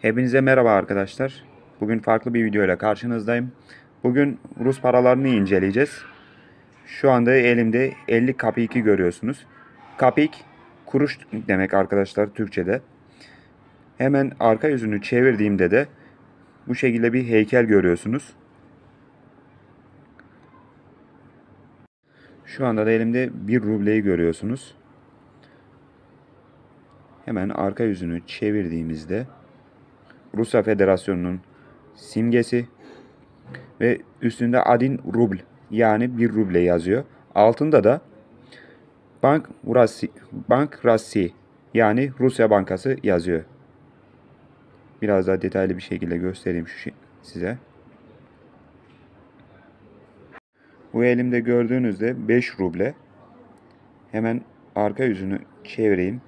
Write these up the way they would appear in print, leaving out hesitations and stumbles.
Hepinize merhaba arkadaşlar. Bugün farklı bir video ile karşınızdayım. Bugün Rus paralarını inceleyeceğiz. Şu anda elimde 50 kapiki görüyorsunuz. Kapik kuruş demek arkadaşlar Türkçe'de. Hemen arka yüzünü çevirdiğimde de bu şekilde bir heykel görüyorsunuz. Şu anda da elimde 1 rubleyi görüyorsunuz. Hemen arka yüzünü çevirdiğimizde Rusya Federasyonu'nun simgesi ve üstünde Adin Rubl yani 1 ruble yazıyor. Altında da Bank Rassi yani Rusya Bankası yazıyor. Biraz daha detaylı bir şekilde göstereyim size. Bu elimde gördüğünüzde 5 ruble. Hemen arka yüzünü çevireyim.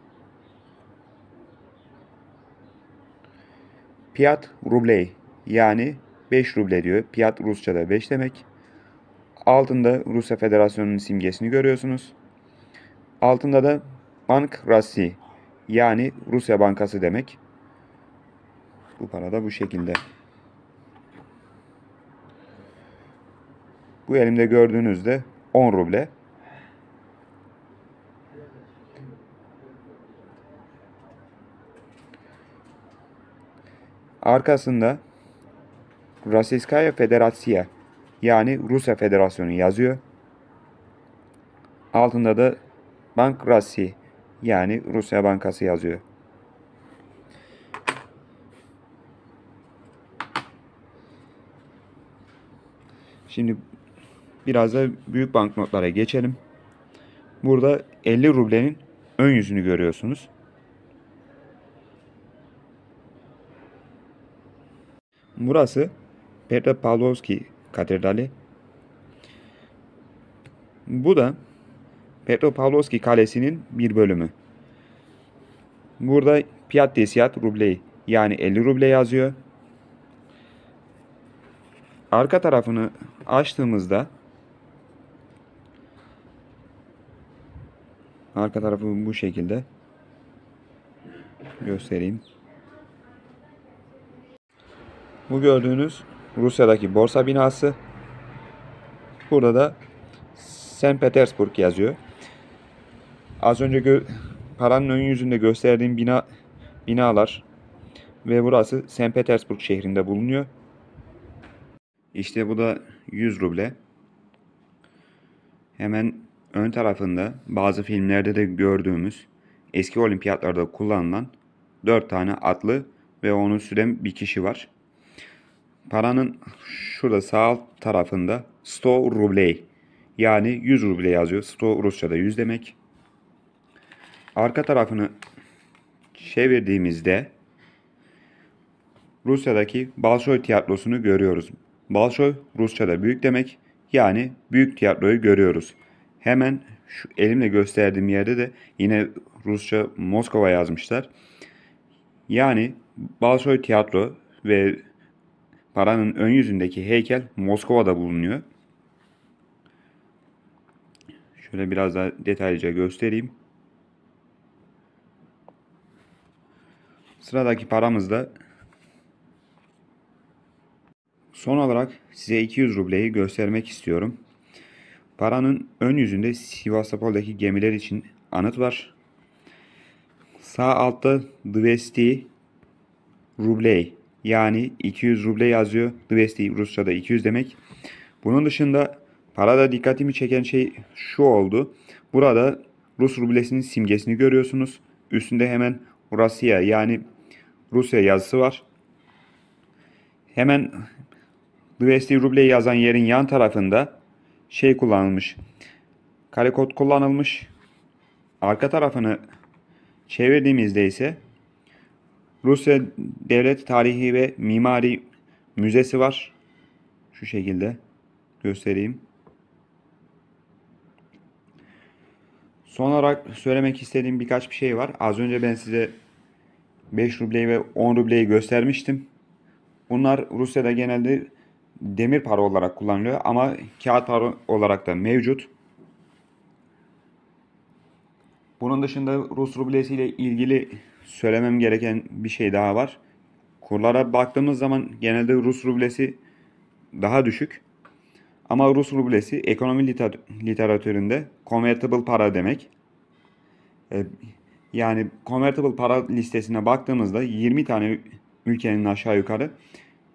Piyat rubley yani 5 ruble diyor. Piyat Rusça'da 5 demek. Altında Rusya Federasyonu'nun simgesini görüyorsunuz. Altında da Bank Rassi yani Rusya Bankası demek. Bu para da bu şekilde. Bu elimde gördüğünüzde 10 ruble. Arkasında Rossiyskaya Federatsiya yani Rusya Federasyonu yazıyor. Altında da Bank Rassi yani Rusya Bankası yazıyor. Şimdi biraz da büyük banknotlara geçelim. Burada 50 rublenin ön yüzünü görüyorsunuz. Burası Petropavlovski Katedrali. Bu da Petropavlovski Kalesi'nin bir bölümü. Burada Piyat Desiyat Rubley yani 50 ruble yazıyor. Arka tarafını açtığımızda arka tarafı bu şekilde göstereyim. Bu gördüğünüz Rusya'daki borsa binası. Burada da St. Petersburg yazıyor. Az önce paranın ön yüzünde gösterdiğim binalar ve burası St. Petersburg şehrinde bulunuyor. İşte bu da 100 ruble. Hemen ön tarafında bazı filmlerde de gördüğümüz eski olimpiyatlarda kullanılan 4 tane atlı ve onu süren bir kişi var. Paranın şurada sağ alt tarafında 100 rubley yani 100 ruble yazıyor. 100 Rusça'da 100 demek. Arka tarafını çevirdiğimizde Rusya'daki Bolşoy tiyatrosunu görüyoruz. Bolşoy Rusça'da büyük demek. Yani büyük tiyatroyu görüyoruz. Hemen şu elimle gösterdiğim yerde de yine Rusça Moskova yazmışlar. Yani Bolşoy tiyatro ve paranın ön yüzündeki heykel Moskova'da bulunuyor. Şöyle biraz daha detaylıca göstereyim. Sıradaki paramız da son olarak size 200 rubleyi göstermek istiyorum. Paranın ön yüzünde Sivastopol'daki gemiler için anıt var. Sağ altta 200 rubley yani 200 ruble yazıyor. 200 Rusça'da 200 demek. Bunun dışında parada dikkatimi çeken şey şu oldu. Burada Rus rublesinin simgesini görüyorsunuz. Üstünde hemen Rusya yani Rusya yazısı var. Hemen 200 ruble yazan yerin yan tarafında şey kullanılmış. Kare kod kullanılmış. Arka tarafını çevirdiğimizde ise Rusya Devlet Tarihi ve Mimari Müzesi var. Şu şekilde göstereyim. Son olarak söylemek istediğim birkaç bir şey var. Az önce ben size 5 rubleyi ve 10 rubleyi göstermiştim. Bunlar Rusya'da genelde demir para olarak kullanılıyor ama kağıt para olarak da mevcut. Bunun dışında Rus rublesi ile ilgili söylemem gereken bir şey daha var. Kurlara baktığımız zaman genelde Rus rublesi daha düşük. Ama Rus rublesi ekonomi literatüründe convertible para demek. E, Yani convertible para listesine baktığımızda 20 tane ülkenin aşağı yukarı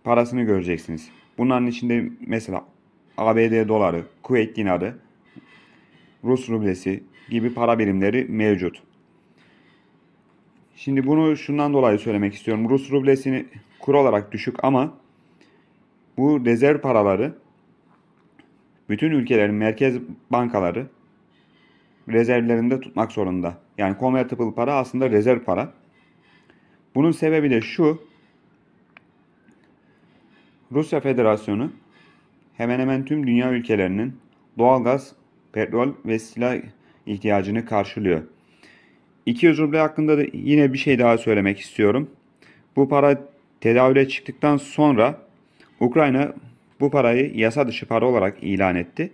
parasını göreceksiniz. Bunların içinde mesela ABD doları, Kuveyt dinarı, Rus rublesi gibi para birimleri mevcut. Şimdi bunu şundan dolayı söylemek istiyorum. Rus rublesini kur olarak düşük ama bu rezerv paraları bütün ülkelerin merkez bankaları rezervlerinde tutmak zorunda. Yani convertible para aslında rezerv para. Bunun sebebi de şu. Rusya Federasyonu hemen hemen tüm dünya ülkelerinin doğalgaz, petrol ve silah ihtiyacını karşılıyor. 200 ruble hakkında da yine bir şey daha söylemek istiyorum. Bu para tedavüle çıktıktan sonra Ukrayna bu parayı yasa dışı para olarak ilan etti.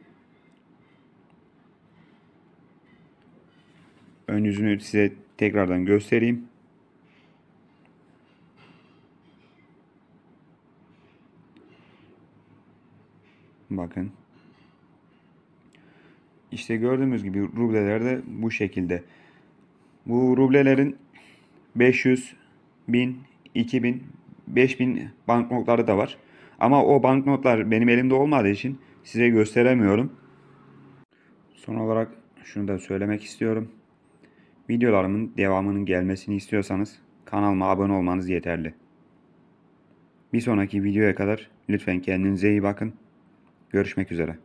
Ön yüzünü size tekrardan göstereyim. Bakın. İşte gördüğümüz gibi rubleler de bu şekilde. Bu rublelerin 500, 1000, 2000, 5000 banknotları da var. Ama o banknotlar benim elimde olmadığı için size gösteremiyorum. Son olarak şunu da söylemek istiyorum. Videolarımın devamının gelmesini istiyorsanız kanalıma abone olmanız yeterli. Bir sonraki videoya kadar lütfen kendinize iyi bakın. Görüşmek üzere.